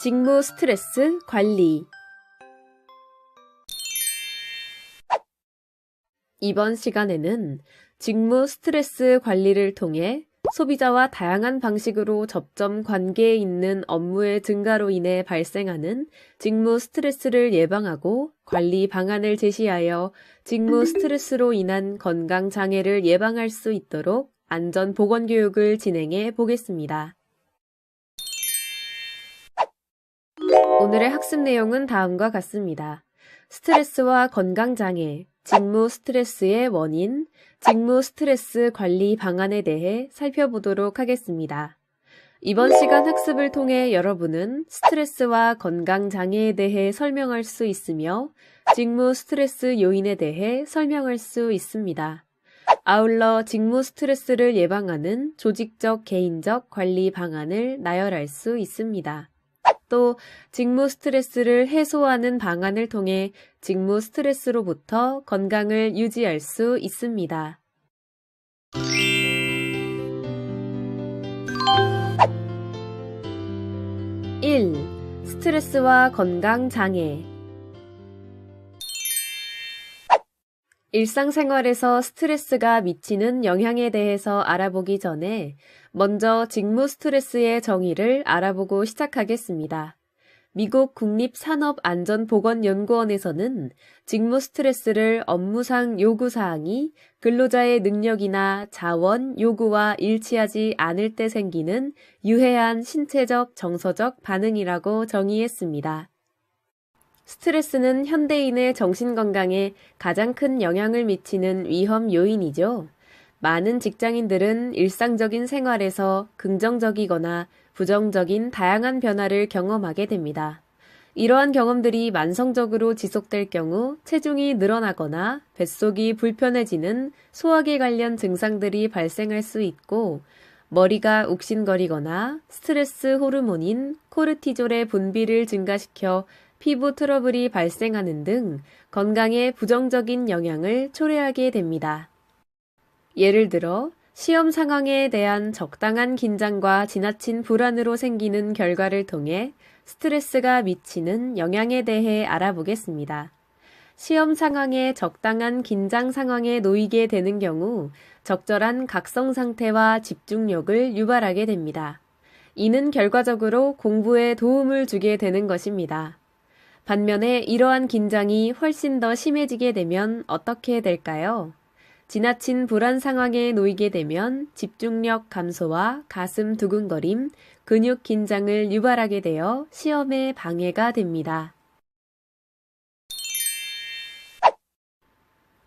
직무 스트레스 관리. 이번 시간에는 직무 스트레스 관리를 통해 소비자와 다양한 방식으로 접점 관계에 있는 업무의 증가로 인해 발생하는 직무 스트레스를 예방하고 관리 방안을 제시하여 직무 스트레스로 인한 건강 장애를 예방할 수 있도록 안전 보건 교육을 진행해 보겠습니다. 오늘의 학습 내용은 다음과 같습니다. 스트레스와 건강 장애, 직무 스트레스의 원인, 직무 스트레스 관리 방안에 대해 살펴보도록 하겠습니다. 이번 시간 학습을 통해 여러분은 스트레스와 건강 장애에 대해 설명할 수 있으며 직무 스트레스 요인에 대해 설명할 수 있습니다. 아울러 직무 스트레스를 예방하는 조직적, 개인적 관리 방안을 나열할 수 있습니다. 또 직무 스트레스를 해소하는 방안을 통해 직무 스트레스로부터 건강을 유지할 수 있습니다. 1. 스트레스와 건강 장애. 일상생활에서 스트레스가 미치는 영향에 대해서 알아보기 전에 먼저 직무 스트레스의 정의를 알아보고 시작하겠습니다. 미국 국립산업안전보건연구원에서는 직무 스트레스를 업무상 요구사항이 근로자의 능력이나 자원 요구와 일치하지 않을 때 생기는 유해한 신체적, 정서적 반응이라고 정의했습니다. 스트레스는 현대인의 정신건강에 가장 큰 영향을 미치는 위험 요인이죠. 많은 직장인들은 일상적인 생활에서 긍정적이거나 부정적인 다양한 변화를 경험하게 됩니다. 이러한 경험들이 만성적으로 지속될 경우 체중이 늘어나거나 뱃속이 불편해지는 소화기 관련 증상들이 발생할 수 있고 머리가 욱신거리거나 스트레스 호르몬인 코르티졸의 분비를 증가시켜 피부 트러블이 발생하는 등 건강에 부정적인 영향을 초래하게 됩니다. 예를 들어 시험 상황에 대한 적당한 긴장과 지나친 불안으로 생기는 결과를 통해 스트레스가 미치는 영향에 대해 알아보겠습니다. 시험 상황에 적당한 긴장 상황에 놓이게 되는 경우 적절한 각성 상태와 집중력을 유발하게 됩니다. 이는 결과적으로 공부에 도움을 주게 되는 것입니다. 반면에 이러한 긴장이 훨씬 더 심해지게 되면 어떻게 될까요? 지나친 불안 상황에 놓이게 되면 집중력 감소와 가슴 두근거림, 근육 긴장을 유발하게 되어 시험에 방해가 됩니다.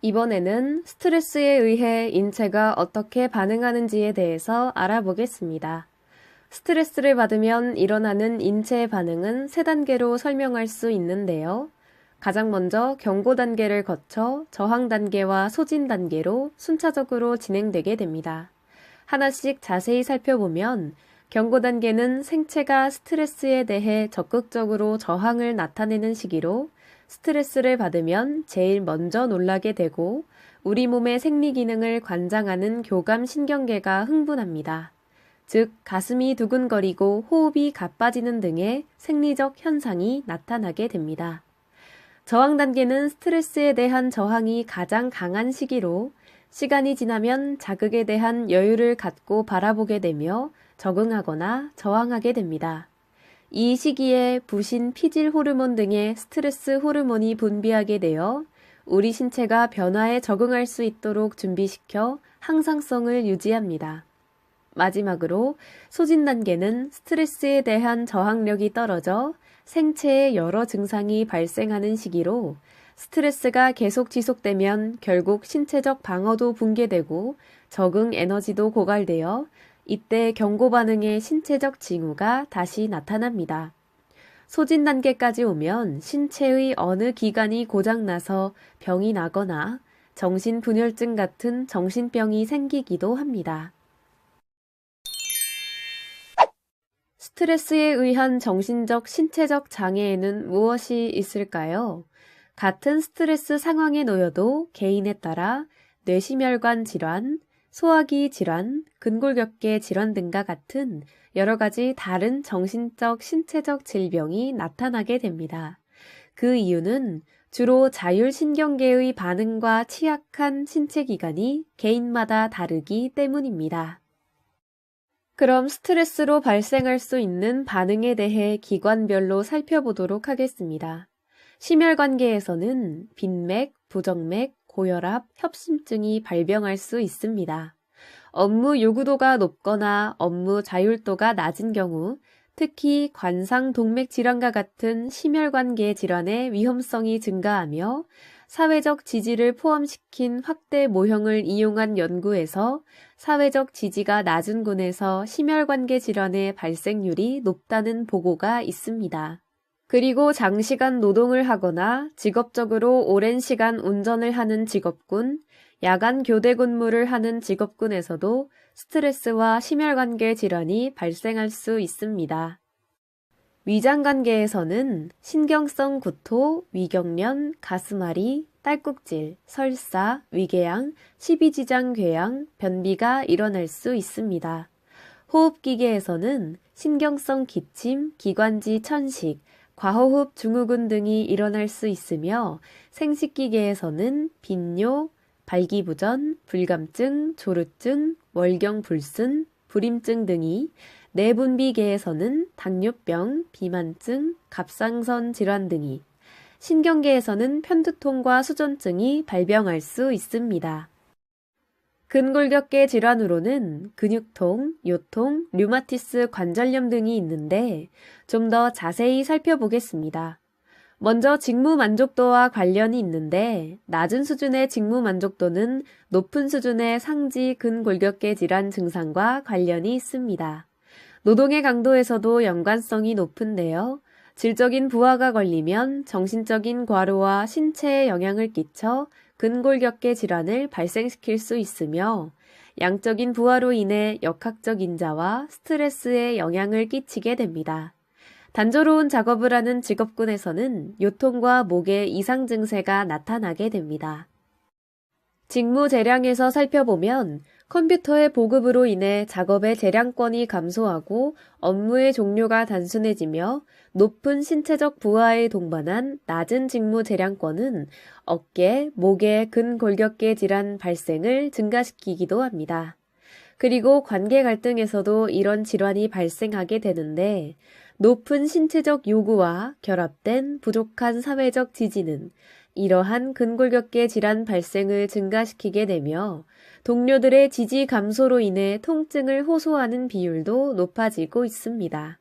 이번에는 스트레스에 의해 인체가 어떻게 반응하는지에 대해서 알아보겠습니다. 스트레스를 받으면 일어나는 인체의 반응은 3단계로 설명할 수 있는데요. 가장 먼저 경고 단계를 거쳐 저항 단계와 소진 단계로 순차적으로 진행되게 됩니다. 하나씩 자세히 살펴보면 경고 단계는 생체가 스트레스에 대해 적극적으로 저항을 나타내는 시기로 스트레스를 받으면 제일 먼저 놀라게 되고 우리 몸의 생리 기능을 관장하는 교감 신경계가 흥분합니다. 즉 가슴이 두근거리고 호흡이 가빠지는 등의 생리적 현상이 나타나게 됩니다. 저항 단계는 스트레스에 대한 저항이 가장 강한 시기로 시간이 지나면 자극에 대한 여유를 갖고 바라보게 되며 적응하거나 저항하게 됩니다. 이 시기에 부신 피질 호르몬 등의 스트레스 호르몬이 분비하게 되어 우리 신체가 변화에 적응할 수 있도록 준비시켜 항상성을 유지합니다. 마지막으로 소진 단계는 스트레스에 대한 저항력이 떨어져 생체에 여러 증상이 발생하는 시기로 스트레스가 계속 지속되면 결국 신체적 방어도 붕괴되고 적응 에너지도 고갈되어 이때 경고 반응의 신체적 징후가 다시 나타납니다. 소진 단계까지 오면 신체의 어느 기관이 고장나서 병이 나거나 정신분열증 같은 정신병이 생기기도 합니다. 스트레스에 의한 정신적, 신체적 장애에는 무엇이 있을까요? 같은 스트레스 상황에 놓여도 개인에 따라 뇌심혈관 질환, 소화기 질환, 근골격계 질환 등과 같은 여러 가지 다른 정신적, 신체적 질병이 나타나게 됩니다. 그 이유는 주로 자율신경계의 반응과 취약한 신체 기관이 개인마다 다르기 때문입니다. 그럼 스트레스로 발생할 수 있는 반응에 대해 기관별로 살펴보도록 하겠습니다. 심혈관계에서는 빈맥, 부정맥, 고혈압, 협심증이 발병할 수 있습니다. 업무 요구도가 높거나 업무 자율도가 낮은 경우, 특히 관상동맥 질환과 같은 심혈관계 질환의 위험성이 증가하며 사회적 지지를 포함시킨 확대 모형을 이용한 연구에서 사회적 지지가 낮은 군에서 심혈관계 질환의 발생률이 높다는 보고가 있습니다. 그리고 장시간 노동을 하거나 직업적으로 오랜 시간 운전을 하는 직업군, 야간 교대 근무를 하는 직업군에서도 스트레스와 심혈관계 질환이 발생할 수 있습니다. 위장관계에서는 신경성 구토, 위경련, 가슴앓이, 딸꾹질, 설사, 위궤양, 십이지장 궤양, 변비가 일어날 수 있습니다. 호흡기계에서는 신경성 기침, 기관지 천식, 과호흡 증후군 등이 일어날 수 있으며 생식기계에서는 빈뇨, 발기부전, 불감증, 조루증, 월경불순, 불임증 등이, 내분비계에서는 당뇨병, 비만증, 갑상선 질환 등이, 신경계에서는 편두통과 수전증이 발병할 수 있습니다. 근골격계 질환으로는 근육통, 요통, 류마티스 관절염 등이 있는데 좀 더 자세히 살펴보겠습니다. 먼저 직무 만족도와 관련이 있는데 낮은 수준의 직무 만족도는 높은 수준의 상지 근골격계 질환 증상과 관련이 있습니다. 노동의 강도에서도 연관성이 높은데요. 질적인 부하가 걸리면 정신적인 과로와 신체에 영향을 끼쳐 근골격계 질환을 발생시킬 수 있으며 양적인 부하로 인해 역학적 인자와 스트레스에 영향을 끼치게 됩니다. 단조로운 작업을 하는 직업군에서는 요통과 목의 이상 증세가 나타나게 됩니다. 직무 재량에서 살펴보면 컴퓨터의 보급으로 인해 작업의 재량권이 감소하고 업무의 종류가 단순해지며 높은 신체적 부하에 동반한 낮은 직무 재량권은 어깨, 목의 근골격계 질환 발생을 증가시키기도 합니다. 그리고 관계 갈등에서도 이런 질환이 발생하게 되는데 높은 신체적 요구와 결합된 부족한 사회적 지지는 이러한 근골격계 질환 발생을 증가시키게 되며 동료들의 지지 감소로 인해 통증을 호소하는 비율도 높아지고 있습니다.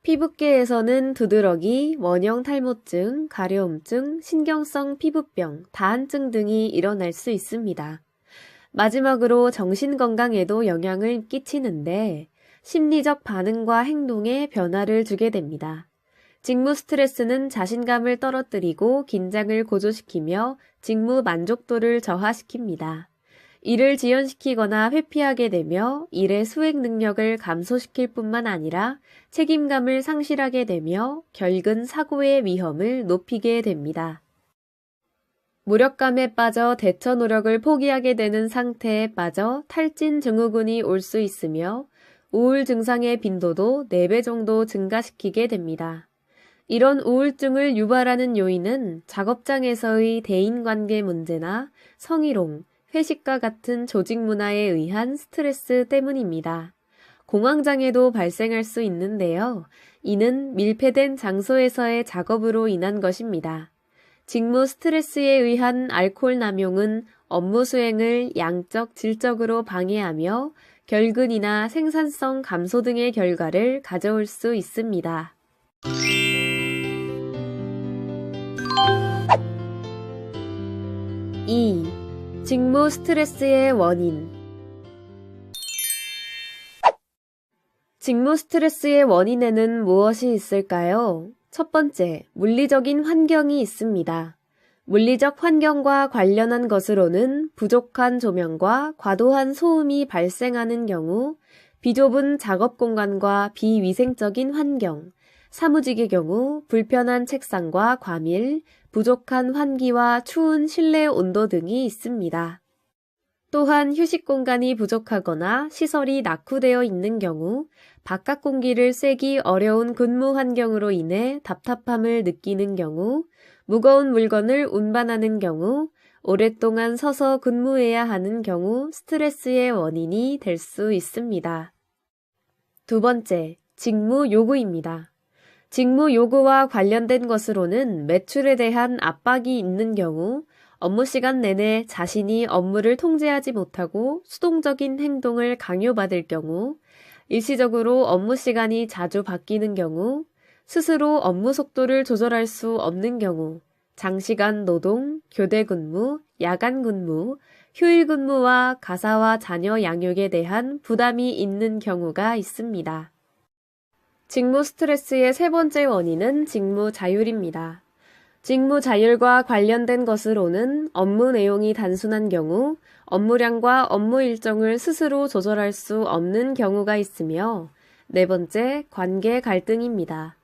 피부계에서는 두드러기, 원형 탈모증, 가려움증, 신경성 피부병, 다한증 등이 일어날 수 있습니다. 마지막으로 정신건강에도 영향을 끼치는데 심리적 반응과 행동에 변화를 주게 됩니다. 직무 스트레스는 자신감을 떨어뜨리고 긴장을 고조시키며 직무 만족도를 저하시킵니다. 일을 지연시키거나 회피하게 되며 일의 수행 능력을 감소시킬 뿐만 아니라 책임감을 상실하게 되며 결근 사고의 위험을 높이게 됩니다. 무력감에 빠져 대처 노력을 포기하게 되는 상태에 빠져 탈진 증후군이 올 수 있으며 우울 증상의 빈도도 4배 정도 증가시키게 됩니다. 이런 우울증을 유발하는 요인은 작업장에서의 대인관계 문제나 성희롱, 회식과 같은 조직 문화에 의한 스트레스 때문입니다. 공황장애도 발생할 수 있는데요. 이는 밀폐된 장소에서의 작업으로 인한 것입니다. 직무 스트레스에 의한 알코올 남용은 업무 수행을 양적, 질적으로 방해하며 결근이나 생산성 감소 등의 결과를 가져올 수 있습니다. 2. 직무 스트레스의 원인. 직무 스트레스의 원인에는 무엇이 있을까요? 첫 번째, 물리적인 환경이 있습니다. 물리적 환경과 관련한 것으로는 부족한 조명과 과도한 소음이 발생하는 경우, 비좁은 작업 공간과 비위생적인 환경, 사무직의 경우 불편한 책상과 과밀, 부족한 환기와 추운 실내 온도 등이 있습니다. 또한 휴식 공간이 부족하거나 시설이 낙후되어 있는 경우, 바깥 공기를 쐬기 어려운 근무 환경으로 인해 답답함을 느끼는 경우, 무거운 물건을 운반하는 경우, 오랫동안 서서 근무해야 하는 경우 스트레스의 원인이 될 수 있습니다. 두 번째, 직무 요구입니다. 직무 요구와 관련된 것으로는 매출에 대한 압박이 있는 경우, 업무 시간 내내 자신이 업무를 통제하지 못하고 수동적인 행동을 강요받을 경우, 일시적으로 업무 시간이 자주 바뀌는 경우, 스스로 업무 속도를 조절할 수 없는 경우, 장시간 노동, 교대 근무, 야간 근무, 휴일 근무와 가사와 자녀 양육에 대한 부담이 있는 경우가 있습니다. 직무 스트레스의 세 번째 원인은 직무 자율입니다. 직무 자율과 관련된 것으로는 업무 내용이 단순한 경우, 업무량과 업무 일정을 스스로 조절할 수 없는 경우가 있으며, 네 번째, 관계 갈등입니다.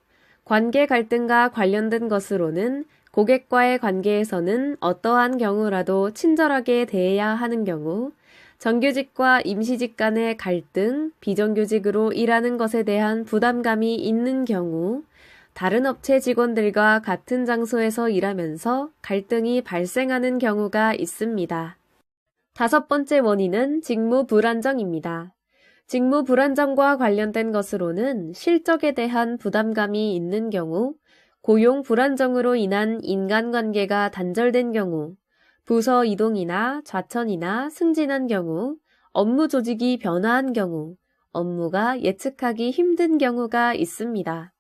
관계 갈등과 관련된 것으로는 고객과의 관계에서는 어떠한 경우라도 친절하게 대해야 하는 경우, 정규직과 임시직 간의 갈등, 비정규직으로 일하는 것에 대한 부담감이 있는 경우, 다른 업체 직원들과 같은 장소에서 일하면서 갈등이 발생하는 경우가 있습니다. 다섯 번째 원인은 직무 불안정입니다. 직무 불안정과 관련된 것으로는 실적에 대한 부담감이 있는 경우, 고용 불안정으로 인한 인간관계가 단절된 경우, 부서 이동이나 좌천이나 승진한 경우, 업무 조직이 변화한 경우, 업무가 예측하기 힘든 경우가 있습니다.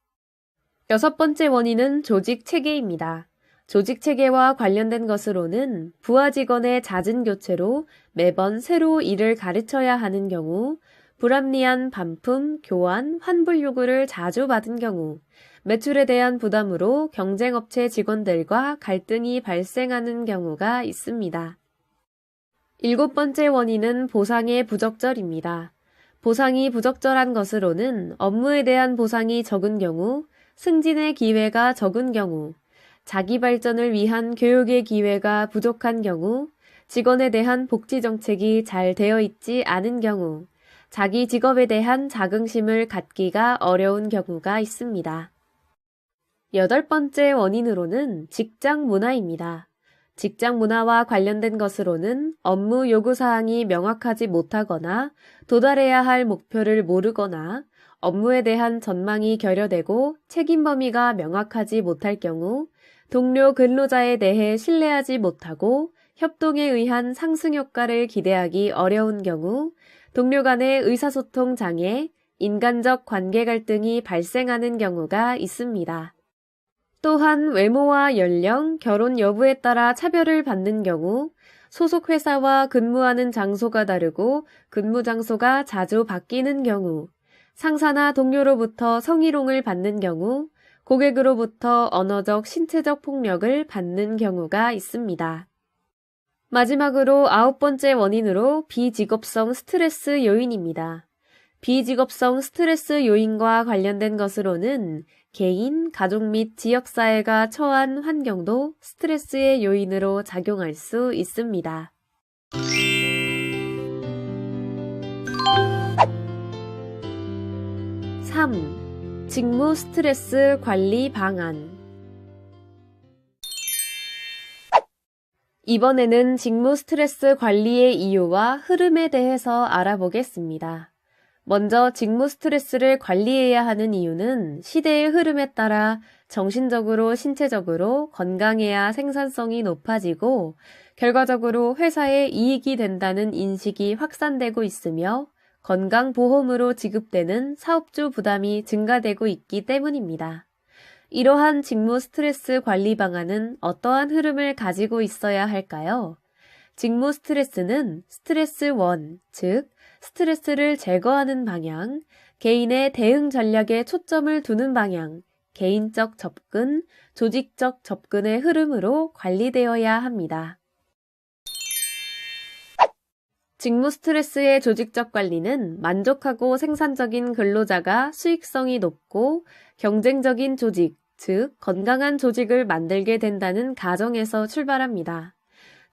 여섯 번째 원인은 조직 체계입니다. 조직 체계와 관련된 것으로는 부하 직원의 잦은 교체로 매번 새로 일을 가르쳐야 하는 경우, 불합리한 반품, 교환, 환불 요구를 자주 받은 경우, 매출에 대한 부담으로 경쟁업체 직원들과 갈등이 발생하는 경우가 있습니다. 일곱 번째 원인은 보상의 부적절입니다. 보상이 부적절한 것으로는 업무에 대한 보상이 적은 경우, 승진의 기회가 적은 경우, 자기 발전을 위한 교육의 기회가 부족한 경우, 직원에 대한 복지 정책이 잘 되어 있지 않은 경우, 자기 직업에 대한 자긍심을 갖기가 어려운 경우가 있습니다. 여덟 번째 원인으로는 직장 문화입니다. 직장 문화와 관련된 것으로는 업무 요구사항이 명확하지 못하거나 도달해야 할 목표를 모르거나 업무에 대한 전망이 결여되고 책임 범위가 명확하지 못할 경우, 동료 근로자에 대해 신뢰하지 못하고 협동에 의한 상승 효과를 기대하기 어려운 경우, 동료 간의 의사소통 장애, 인간적 관계 갈등이 발생하는 경우가 있습니다. 또한 외모와 연령, 결혼 여부에 따라 차별을 받는 경우, 소속 회사와 근무하는 장소가 다르고 근무 장소가 자주 바뀌는 경우, 상사나 동료로부터 성희롱을 받는 경우, 고객으로부터 언어적, 신체적 폭력을 받는 경우가 있습니다. 마지막으로 아홉 번째 원인으로 비직업성 스트레스 요인입니다. 비직업성 스트레스 요인과 관련된 것으로는 개인, 가족 및 지역사회가 처한 환경도 스트레스의 요인으로 작용할 수 있습니다. 3. 직무 스트레스 관리 방안. 이번에는 직무 스트레스 관리의 이유와 흐름에 대해서 알아보겠습니다. 먼저 직무 스트레스를 관리해야 하는 이유는 시대의 흐름에 따라 정신적으로, 신체적으로 건강해야 생산성이 높아지고 결과적으로 회사에 이익이 된다는 인식이 확산되고 있으며 건강보험으로 지급되는 사업주 부담이 증가되고 있기 때문입니다. 이러한 직무 스트레스 관리 방안은 어떠한 흐름을 가지고 있어야 할까요? 직무 스트레스는 스트레스 원, 즉 스트레스를 제거하는 방향, 개인의 대응 전략에 초점을 두는 방향, 개인적 접근, 조직적 접근의 흐름으로 관리되어야 합니다. 직무 스트레스의 조직적 관리는 만족하고 생산적인 근로자가 수익성이 높고 경쟁적인 조직, 즉 건강한 조직을 만들게 된다는 가정에서 출발합니다.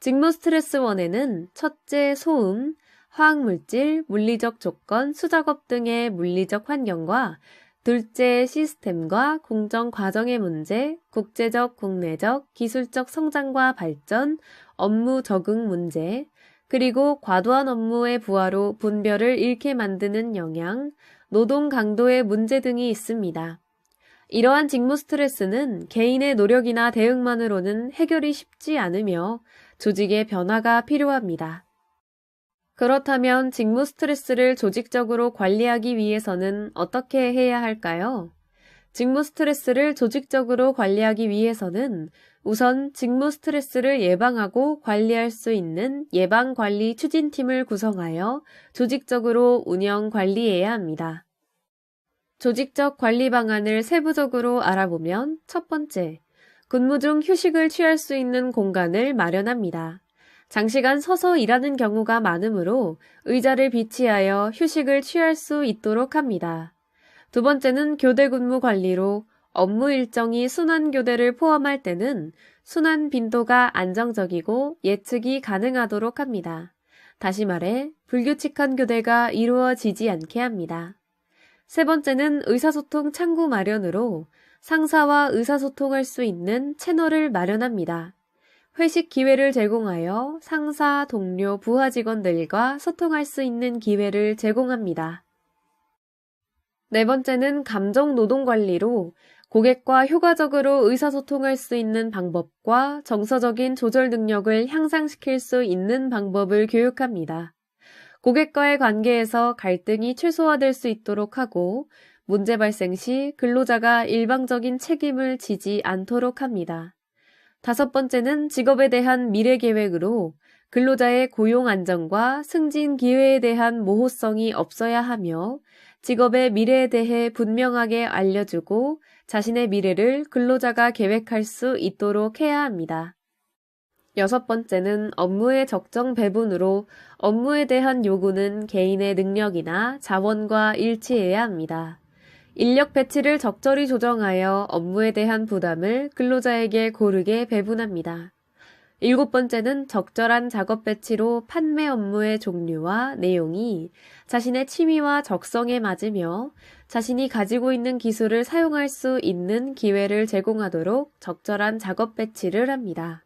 직무 스트레스 1에는 첫째 소음, 화학물질, 물리적 조건, 수작업 등의 물리적 환경과 둘째 시스템과 공정 과정의 문제, 국제적, 국내적, 기술적 성장과 발전, 업무 적응 문제, 그리고 과도한 업무의 부하로 분별을 잃게 만드는 영향, 노동 강도의 문제 등이 있습니다. 이러한 직무 스트레스는 개인의 노력이나 대응만으로는 해결이 쉽지 않으며 조직의 변화가 필요합니다. 그렇다면 직무 스트레스를 조직적으로 관리하기 위해서는 어떻게 해야 할까요? 직무 스트레스를 조직적으로 관리하기 위해서는 우선 직무 스트레스를 예방하고 관리할 수 있는 예방관리 추진팀을 구성하여 조직적으로 운영 관리해야 합니다. 조직적 관리 방안을 세부적으로 알아보면 첫 번째, 근무 중 휴식을 취할 수 있는 공간을 마련합니다. 장시간 서서 일하는 경우가 많으므로 의자를 비치하여 휴식을 취할 수 있도록 합니다. 두 번째는 교대 근무 관리로 업무 일정이 순환 교대를 포함할 때는 순환 빈도가 안정적이고 예측이 가능하도록 합니다. 다시 말해 불규칙한 교대가 이루어지지 않게 합니다. 세 번째는 의사소통 창구 마련으로 상사와 의사소통할 수 있는 채널을 마련합니다. 회식 기회를 제공하여 상사, 동료, 부하 직원들과 소통할 수 있는 기회를 제공합니다. 네 번째는 감정 노동 관리로 고객과 효과적으로 의사소통할 수 있는 방법과 정서적인 조절 능력을 향상시킬 수 있는 방법을 교육합니다. 고객과의 관계에서 갈등이 최소화될 수 있도록 하고 문제 발생 시 근로자가 일방적인 책임을 지지 않도록 합니다. 다섯 번째는 직업에 대한 미래 계획으로 근로자의 고용 안정과 승진 기회에 대한 모호성이 없어야 하며 직업의 미래에 대해 분명하게 알려주고 자신의 미래를 근로자가 계획할 수 있도록 해야 합니다. 여섯 번째는 업무의 적정 배분으로 업무에 대한 요구는 개인의 능력이나 자원과 일치해야 합니다. 인력 배치를 적절히 조정하여 업무에 대한 부담을 근로자에게 고르게 배분합니다. 일곱 번째는 적절한 작업 배치로 판매 업무의 종류와 내용이 자신의 취미와 적성에 맞으며 자신이 가지고 있는 기술을 사용할 수 있는 기회를 제공하도록 적절한 작업 배치를 합니다.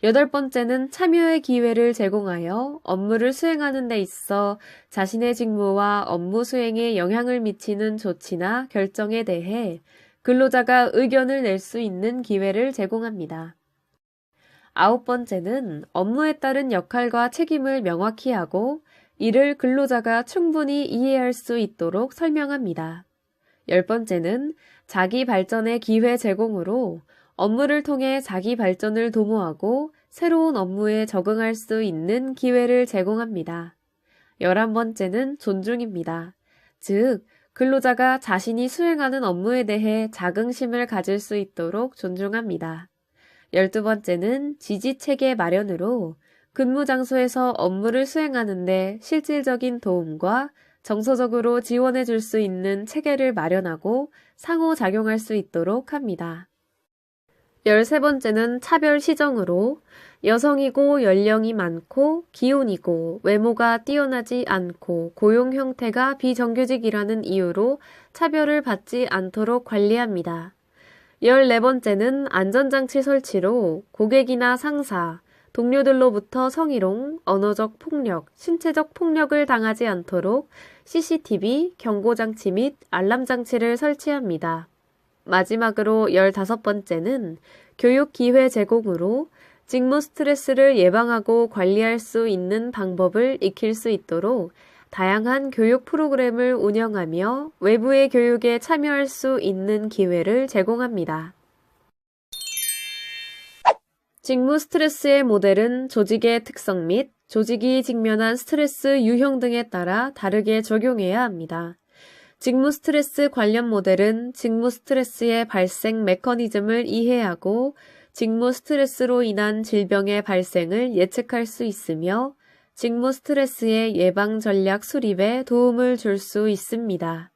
여덟 번째는 참여의 기회를 제공하여 업무를 수행하는 데 있어 자신의 직무와 업무 수행에 영향을 미치는 조치나 결정에 대해 근로자가 의견을 낼 수 있는 기회를 제공합니다. 아홉 번째는 업무에 따른 역할과 책임을 명확히 하고 이를 근로자가 충분히 이해할 수 있도록 설명합니다. 열 번째는 자기 발전의 기회 제공으로 업무를 통해 자기 발전을 도모하고 새로운 업무에 적응할 수 있는 기회를 제공합니다. 11번째는 존중입니다. 즉, 근로자가 자신이 수행하는 업무에 대해 자긍심을 가질 수 있도록 존중합니다. 12번째는 지지체계 마련으로 근무 장소에서 업무를 수행하는 데 실질적인 도움과 정서적으로 지원해 줄 수 있는 체계를 마련하고 상호작용할 수 있도록 합니다. 13번째는 차별 시정으로 여성이고 연령이 많고 기혼이고 외모가 뛰어나지 않고 고용 형태가 비정규직이라는 이유로 차별을 받지 않도록 관리합니다. 14번째는 안전장치 설치로 고객이나 상사, 동료들로부터 성희롱, 언어적 폭력, 신체적 폭력을 당하지 않도록 CCTV, 경고장치 및 알람장치를 설치합니다. 마지막으로 15번째는 교육 기회 제공으로 직무 스트레스를 예방하고 관리할 수 있는 방법을 익힐 수 있도록 다양한 교육 프로그램을 운영하며 외부의 교육에 참여할 수 있는 기회를 제공합니다. 직무 스트레스의 모델은 조직의 특성 및 조직이 직면한 스트레스 유형 등에 따라 다르게 적용해야 합니다. 직무 스트레스 관련 모델은 직무 스트레스의 발생 메커니즘을 이해하고 직무 스트레스로 인한 질병의 발생을 예측할 수 있으며 직무 스트레스의 예방 전략 수립에 도움을 줄 수 있습니다.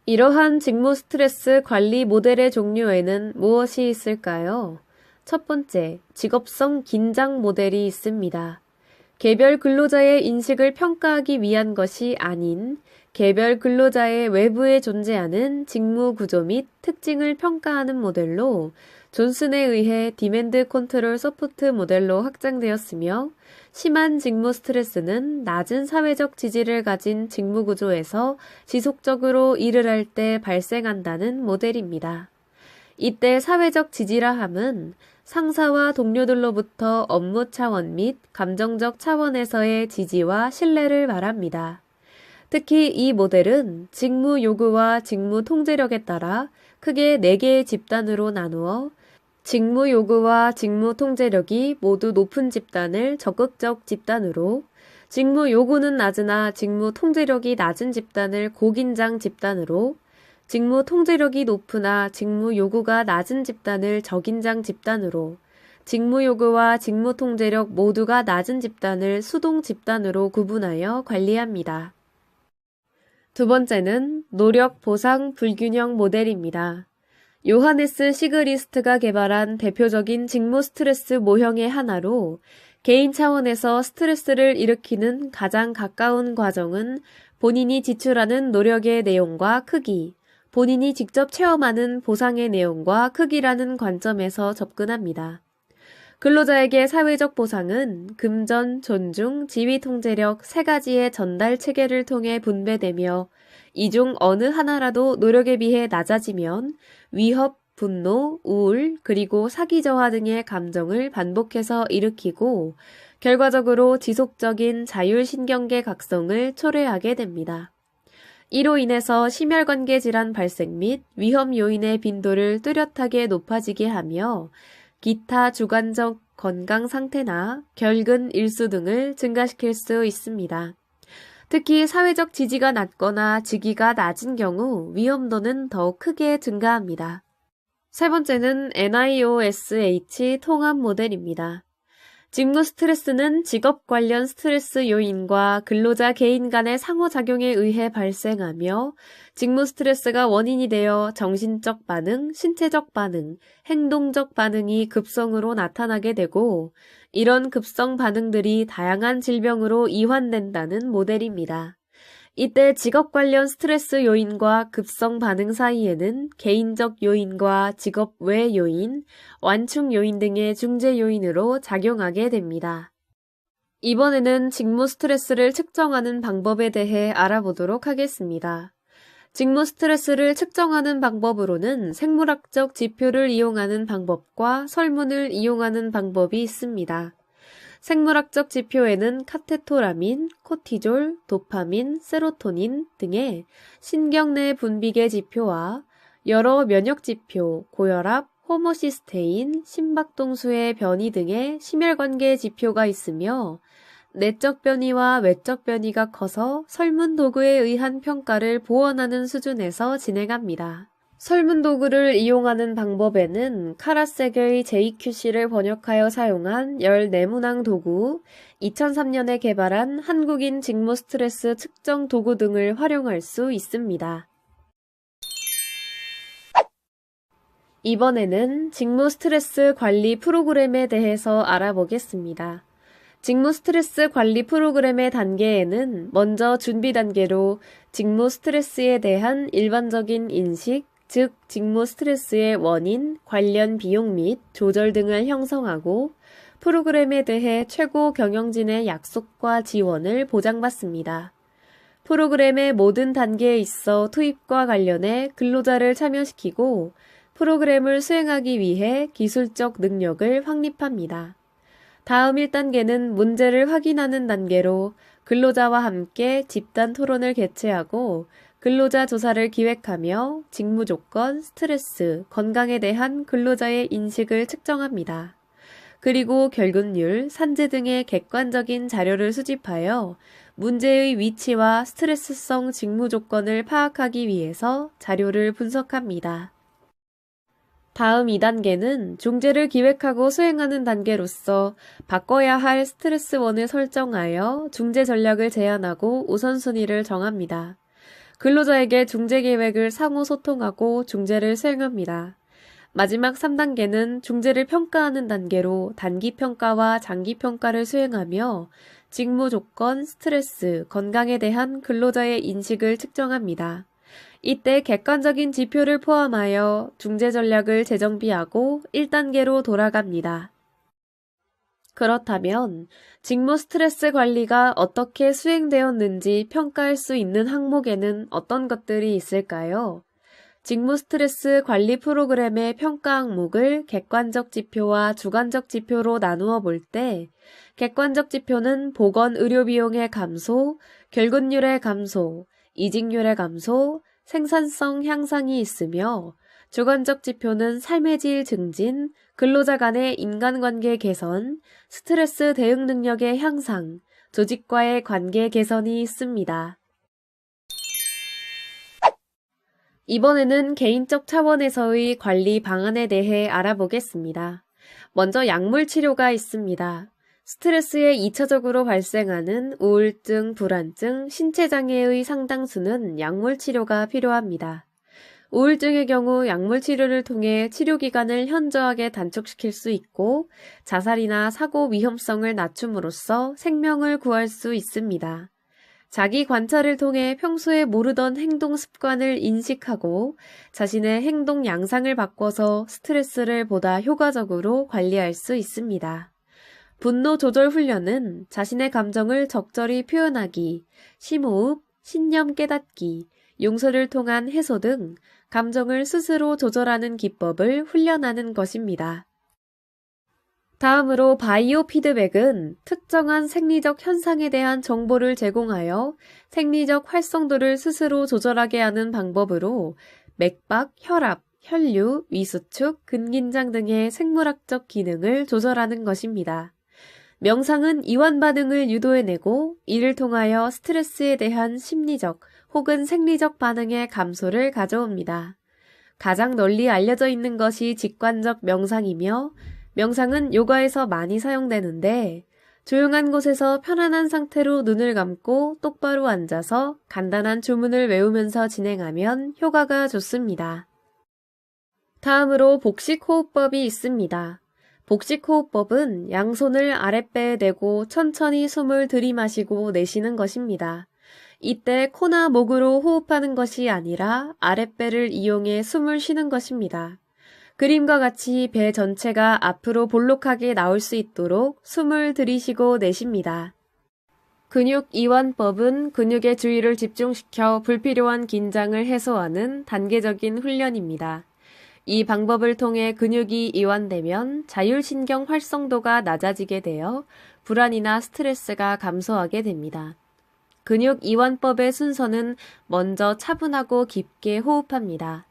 이러한 직무 스트레스 관리 모델의 종류에는 무엇이 있을까요? 첫 번째, 직업성 긴장 모델이 있습니다. 개별 근로자의 인식을 평가하기 위한 것이 아닌 개별 근로자의 외부에 존재하는 직무 구조 및 특징을 평가하는 모델로 존슨에 의해 디맨드 컨트롤 소프트 모델로 확장되었으며 심한 직무 스트레스는 낮은 사회적 지지를 가진 직무 구조에서 지속적으로 일을 할 때 발생한다는 모델입니다. 이때 사회적 지지라 함은 상사와 동료들로부터 업무 차원 및 감정적 차원에서의 지지와 신뢰를 말합니다. 특히 이 모델은 직무 요구와 직무 통제력에 따라 크게 4개의 집단으로 나누어 직무 요구와 직무 통제력이 모두 높은 집단을 적극적 집단으로, 직무 요구는 낮으나 직무 통제력이 낮은 집단을 고긴장 집단으로, 직무 통제력이 높으나 직무 요구가 낮은 집단을 저긴장 집단으로, 직무 요구와 직무 통제력 모두가 낮은 집단을 수동 집단으로 구분하여 관리합니다. 두 번째는 노력 보상 불균형 모델입니다. 요하네스 시그리스트가 개발한 대표적인 직무 스트레스 모형의 하나로 개인 차원에서 스트레스를 일으키는 가장 가까운 과정은 본인이 지출하는 노력의 내용과 크기, 본인이 직접 체험하는 보상의 내용과 크기라는 관점에서 접근합니다. 근로자에게 사회적 보상은 금전, 존중, 지위 통제력 3가지의 전달 체계를 통해 분배되며 이 중 어느 하나라도 노력에 비해 낮아지면 위협, 분노, 우울, 그리고 사기 저하 등의 감정을 반복해서 일으키고 결과적으로 지속적인 자율신경계 각성을 초래하게 됩니다. 이로 인해서 심혈관계 질환 발생 및 위험 요인의 빈도를 뚜렷하게 높아지게 하며 기타 주관적 건강 상태나 결근 일수 등을 증가시킬 수 있습니다. 특히 사회적 지지가 낮거나 직위가 낮은 경우 위험도는 더욱 크게 증가합니다. 세 번째는 NIOSH 통합 모델입니다. 직무 스트레스는 직업 관련 스트레스 요인과 근로자 개인 간의 상호작용에 의해 발생하며 직무 스트레스가 원인이 되어 정신적 반응, 신체적 반응, 행동적 반응이 급성으로 나타나게 되고 이런 급성 반응들이 다양한 질병으로 이환된다는 모델입니다. 이때 직업 관련 스트레스 요인과 급성 반응 사이에는 개인적 요인과 직업 외 요인, 완충 요인 등의 중재 요인으로 작용하게 됩니다. 이번에는 직무 스트레스를 측정하는 방법에 대해 알아보도록 하겠습니다. 직무 스트레스를 측정하는 방법으로는 생물학적 지표를 이용하는 방법과 설문을 이용하는 방법이 있습니다. 생물학적 지표에는 카테토라민, 코티졸, 도파민, 세로토닌 등의 신경 내 분비계 지표와 여러 면역 지표, 고혈압, 호모시스테인, 심박동수의 변이 등의 심혈관계 지표가 있으며 내적 변이와 외적 변이가 커서 설문 도구에 의한 평가를 보완하는 수준에서 진행합니다. 설문 도구를 이용하는 방법에는 카라섹의 JQC를 번역하여 사용한 14문항 도구, 2003년에 개발한 한국인 직무 스트레스 측정 도구 등을 활용할 수 있습니다. 이번에는 직무 스트레스 관리 프로그램에 대해서 알아보겠습니다. 직무 스트레스 관리 프로그램의 단계에는 먼저 준비 단계로 직무 스트레스에 대한 일반적인 인식, 즉 직무 스트레스의 원인, 관련 비용 및 조절 등을 형성하고 프로그램에 대해 최고 경영진의 약속과 지원을 보장받습니다. 프로그램의 모든 단계에 있어 투입과 관련해 근로자를 참여시키고 프로그램을 수행하기 위해 기술적 능력을 확립합니다. 다음 1단계는 문제를 확인하는 단계로 근로자와 함께 집단 토론을 개최하고 근로자 조사를 기획하며 직무 조건, 스트레스, 건강에 대한 근로자의 인식을 측정합니다. 그리고 결근율, 산재 등의 객관적인 자료를 수집하여 문제의 위치와 스트레스성 직무 조건을 파악하기 위해서 자료를 분석합니다. 다음 2단계는 중재를 기획하고 수행하는 단계로서 바꿔야 할 스트레스원을 설정하여 중재 전략을 제안하고 우선순위를 정합니다. 근로자에게 중재 계획을 상호 소통하고 중재를 수행합니다. 마지막 3단계는 중재를 평가하는 단계로 단기 평가와 장기 평가를 수행하며 직무 조건, 스트레스, 건강에 대한 근로자의 인식을 측정합니다. 이때 객관적인 지표를 포함하여 중재 전략을 재정비하고 1단계로 돌아갑니다. 그렇다면 직무 스트레스 관리가 어떻게 수행되었는지 평가할 수 있는 항목에는 어떤 것들이 있을까요? 직무 스트레스 관리 프로그램의 평가 항목을 객관적 지표와 주관적 지표로 나누어 볼 때, 객관적 지표는 보건 의료 비용의 감소, 결근율의 감소, 이직률의 감소, 생산성 향상이 있으며, 주관적 지표는 삶의 질 증진, 근로자 간의 인간관계 개선, 스트레스 대응 능력의 향상, 조직과의 관계 개선이 있습니다. 이번에는 개인적 차원에서의 관리 방안에 대해 알아보겠습니다. 먼저 약물 치료가 있습니다. 스트레스에 2차적으로 발생하는 우울증, 불안증, 신체장애의 상당수는 약물 치료가 필요합니다. 우울증의 경우 약물 치료를 통해 치료 기간을 현저하게 단축시킬 수 있고 자살이나 사고 위험성을 낮춤으로써 생명을 구할 수 있습니다. 자기 관찰을 통해 평소에 모르던 행동 습관을 인식하고 자신의 행동 양상을 바꿔서 스트레스를 보다 효과적으로 관리할 수 있습니다. 분노 조절 훈련은 자신의 감정을 적절히 표현하기, 심호흡, 신념 깨닫기, 용서를 통한 해소 등 감정을 스스로 조절하는 기법을 훈련하는 것입니다. 다음으로 바이오 피드백은 특정한 생리적 현상에 대한 정보를 제공하여 생리적 활성도를 스스로 조절하게 하는 방법으로 맥박, 혈압, 혈류, 위수축, 근긴장 등의 생물학적 기능을 조절하는 것입니다. 명상은 이완 반응을 유도해내고 이를 통하여 스트레스에 대한 심리적 혹은 생리적 반응의 감소를 가져옵니다. 가장 널리 알려져 있는 것이 직관적 명상이며 명상은 요가에서 많이 사용되는데 조용한 곳에서 편안한 상태로 눈을 감고 똑바로 앉아서 간단한 주문을 외우면서 진행하면 효과가 좋습니다. 다음으로 복식호흡법이 있습니다. 복식호흡법은 양손을 아랫배에 대고 천천히 숨을 들이마시고 내쉬는 것입니다. 이때 코나 목으로 호흡하는 것이 아니라 아랫배를 이용해 숨을 쉬는 것입니다. 그림과 같이 배 전체가 앞으로 볼록하게 나올 수 있도록 숨을 들이쉬고 내쉽니다. 근육 이완법은 근육의 주의를 집중시켜 불필요한 긴장을 해소하는 단계적인 훈련입니다. 이 방법을 통해 근육이 이완되면 자율신경 활성도가 낮아지게 되어 불안이나 스트레스가 감소하게 됩니다. 근육 이완법의 순서는 먼저 차분하고 깊게 호흡합니다.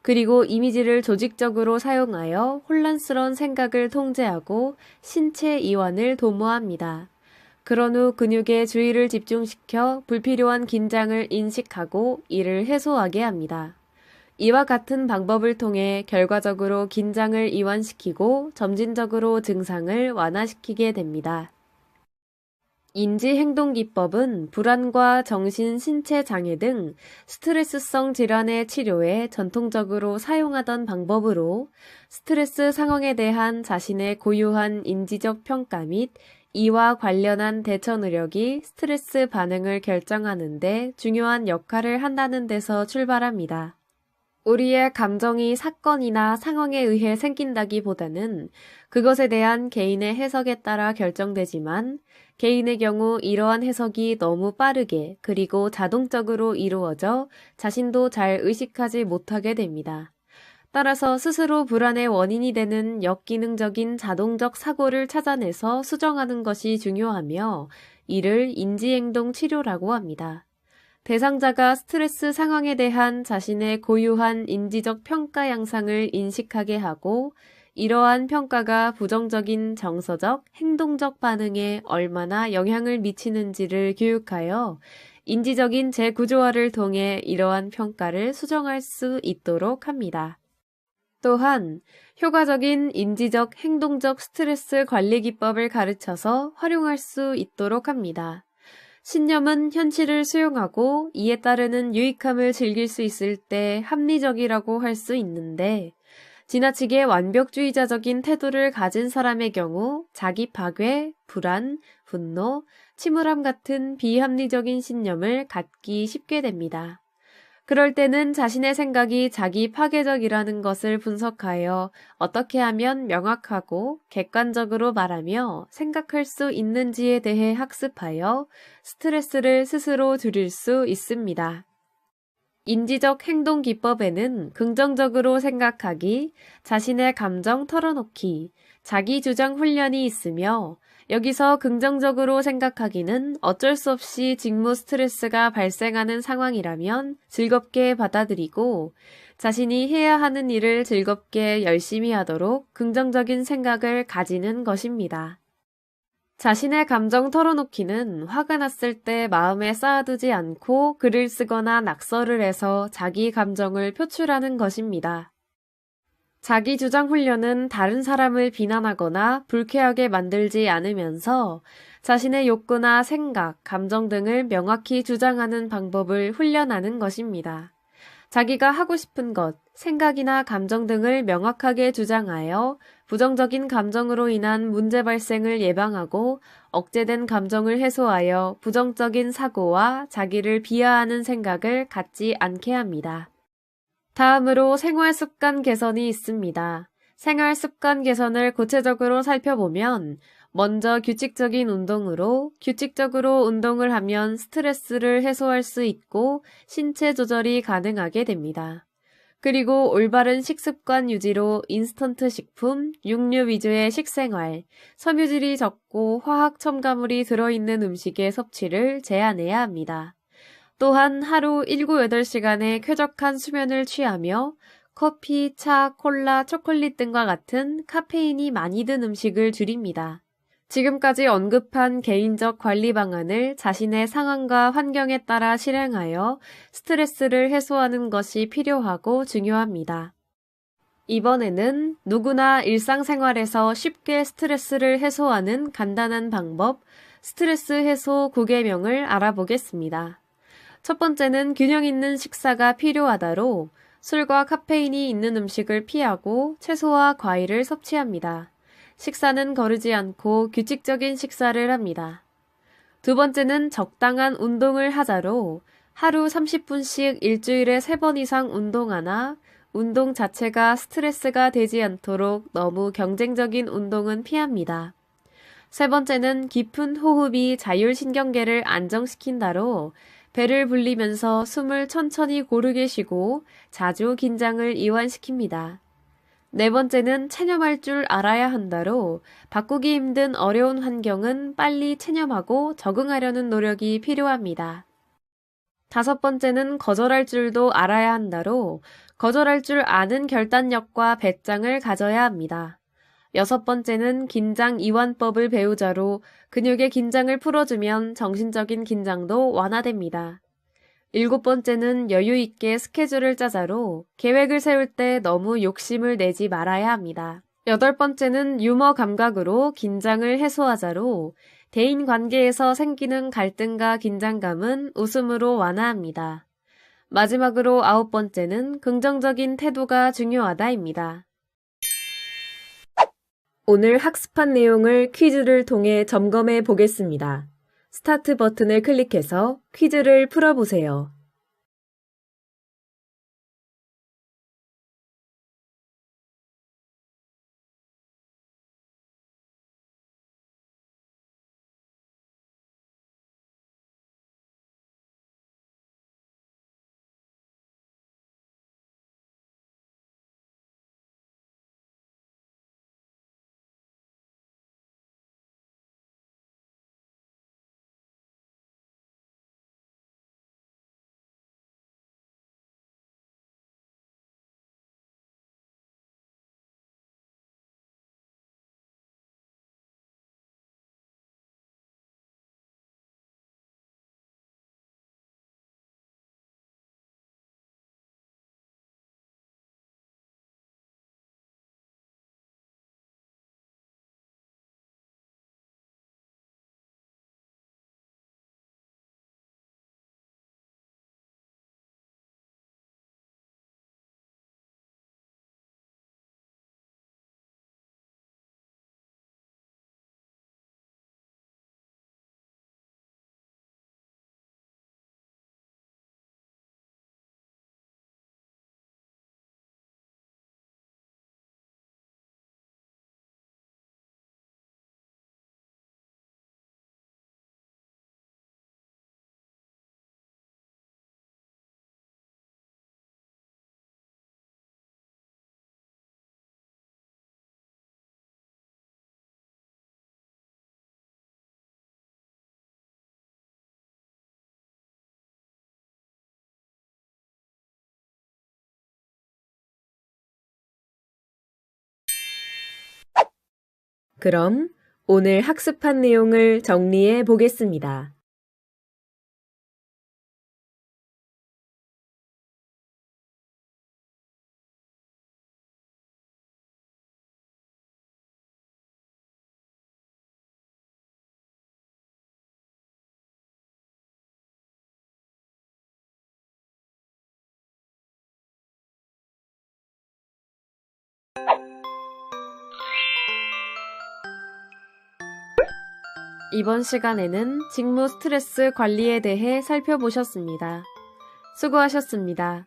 그리고 이미지를 조직적으로 사용하여 혼란스러운 생각을 통제하고 신체 이완을 도모합니다. 그런 후 근육에 주의를 집중시켜 불필요한 긴장을 인식하고 이를 해소하게 합니다. 이와 같은 방법을 통해 결과적으로 긴장을 이완시키고 점진적으로 증상을 완화시키게 됩니다. 인지행동기법은 불안과 정신, 신체 장애 등 스트레스성 질환의 치료에 전통적으로 사용하던 방법으로 스트레스 상황에 대한 자신의 고유한 인지적 평가 및 이와 관련한 대처 노력이 스트레스 반응을 결정하는 데 중요한 역할을 한다는 데서 출발합니다. 우리의 감정이 사건이나 상황에 의해 생긴다기보다는 그것에 대한 개인의 해석에 따라 결정되지만 개인의 경우 이러한 해석이 너무 빠르게 그리고 자동적으로 이루어져 자신도 잘 의식하지 못하게 됩니다. 따라서 스스로 불안의 원인이 되는 역기능적인 자동적 사고를 찾아내서 수정하는 것이 중요하며 이를 인지행동 치료라고 합니다. 대상자가 스트레스 상황에 대한 자신의 고유한 인지적 평가 양상을 인식하게 하고 이러한 평가가 부정적인 정서적, 행동적 반응에 얼마나 영향을 미치는지를 교육하여 인지적인 재구조화를 통해 이러한 평가를 수정할 수 있도록 합니다. 또한 효과적인 인지적, 행동적 스트레스 관리 기법을 가르쳐서 활용할 수 있도록 합니다. 신념은 현실을 수용하고 이에 따르는 유익함을 즐길 수 있을 때 합리적이라고 할 수 있는데 지나치게 완벽주의자적인 태도를 가진 사람의 경우 자기 파괴, 불안, 분노, 침울함 같은 비합리적인 신념을 갖기 쉽게 됩니다. 그럴 때는 자신의 생각이 자기 파괴적이라는 것을 분석하여 어떻게 하면 명확하고 객관적으로 말하며 생각할 수 있는지에 대해 학습하여 스트레스를 스스로 줄일 수 있습니다. 인지적 행동 기법에는 긍정적으로 생각하기, 자신의 감정 털어놓기, 자기 주장 훈련이 있으며 여기서 긍정적으로 생각하기는 어쩔 수 없이 직무 스트레스가 발생하는 상황이라면 즐겁게 받아들이고 자신이 해야 하는 일을 즐겁게 열심히 하도록 긍정적인 생각을 가지는 것입니다. 자신의 감정 털어놓기는 화가 났을 때 마음에 쌓아두지 않고 글을 쓰거나 낙서를 해서 자기 감정을 표출하는 것입니다. 자기 주장 훈련은 다른 사람을 비난하거나 불쾌하게 만들지 않으면서 자신의 욕구나 생각, 감정 등을 명확히 주장하는 방법을 훈련하는 것입니다. 자기가 하고 싶은 것, 생각이나 감정 등을 명확하게 주장하여 부정적인 감정으로 인한 문제 발생을 예방하고 억제된 감정을 해소하여 부정적인 사고와 자기를 비하하는 생각을 갖지 않게 합니다. 다음으로 생활습관 개선이 있습니다. 생활습관 개선을 구체적으로 살펴보면 먼저 규칙적인 운동으로 규칙적으로 운동을 하면 스트레스를 해소할 수 있고 신체 조절이 가능하게 됩니다. 그리고 올바른 식습관 유지로 인스턴트 식품, 육류 위주의 식생활, 섬유질이 적고 화학 첨가물이 들어있는 음식의 섭취를 제한해야 합니다. 또한 하루 7, 8시간의 쾌적한 수면을 취하며 커피, 차, 콜라, 초콜릿 등과 같은 카페인이 많이 든 음식을 줄입니다. 지금까지 언급한 개인적 관리 방안을 자신의 상황과 환경에 따라 실행하여 스트레스를 해소하는 것이 필요하고 중요합니다. 이번에는 누구나 일상생활에서 쉽게 스트레스를 해소하는 간단한 방법, 스트레스 해소 9계명을 알아보겠습니다. 첫 번째는 균형 있는 식사가 필요하다로 술과 카페인이 있는 음식을 피하고 채소와 과일을 섭취합니다. 식사는 거르지 않고 규칙적인 식사를 합니다. 두 번째는 적당한 운동을 하자로 하루 30분씩 일주일에 3번 이상 운동하나 운동 자체가 스트레스가 되지 않도록 너무 경쟁적인 운동은 피합니다. 세 번째는 깊은 호흡이 자율신경계를 안정시킨다로 배를 불리면서 숨을 천천히 고르게 쉬고 자주 긴장을 이완시킵니다. 네 번째는 체념할 줄 알아야 한다로 바꾸기 힘든 어려운 환경은 빨리 체념하고 적응하려는 노력이 필요합니다. 다섯 번째는 거절할 줄도 알아야 한다로 거절할 줄 아는 결단력과 배짱을 가져야 합니다. 여섯 번째는 긴장 이완법을 배우자로 근육의 긴장을 풀어주면 정신적인 긴장도 완화됩니다. 일곱 번째는 여유 있게 스케줄을 짜자로 계획을 세울 때 너무 욕심을 내지 말아야 합니다. 여덟 번째는 유머 감각으로 긴장을 해소하자로 대인 관계에서 생기는 갈등과 긴장감은 웃음으로 완화합니다. 마지막으로 아홉 번째는 긍정적인 태도가 중요하다입니다. 오늘 학습한 내용을 퀴즈를 통해 점검해 보겠습니다. 스타트 버튼을 클릭해서 퀴즈를 풀어보세요. 그럼 오늘 학습한 내용을 정리해 보겠습니다. 이번 시간에는 직무 스트레스 관리에 대해 살펴보셨습니다. 수고하셨습니다.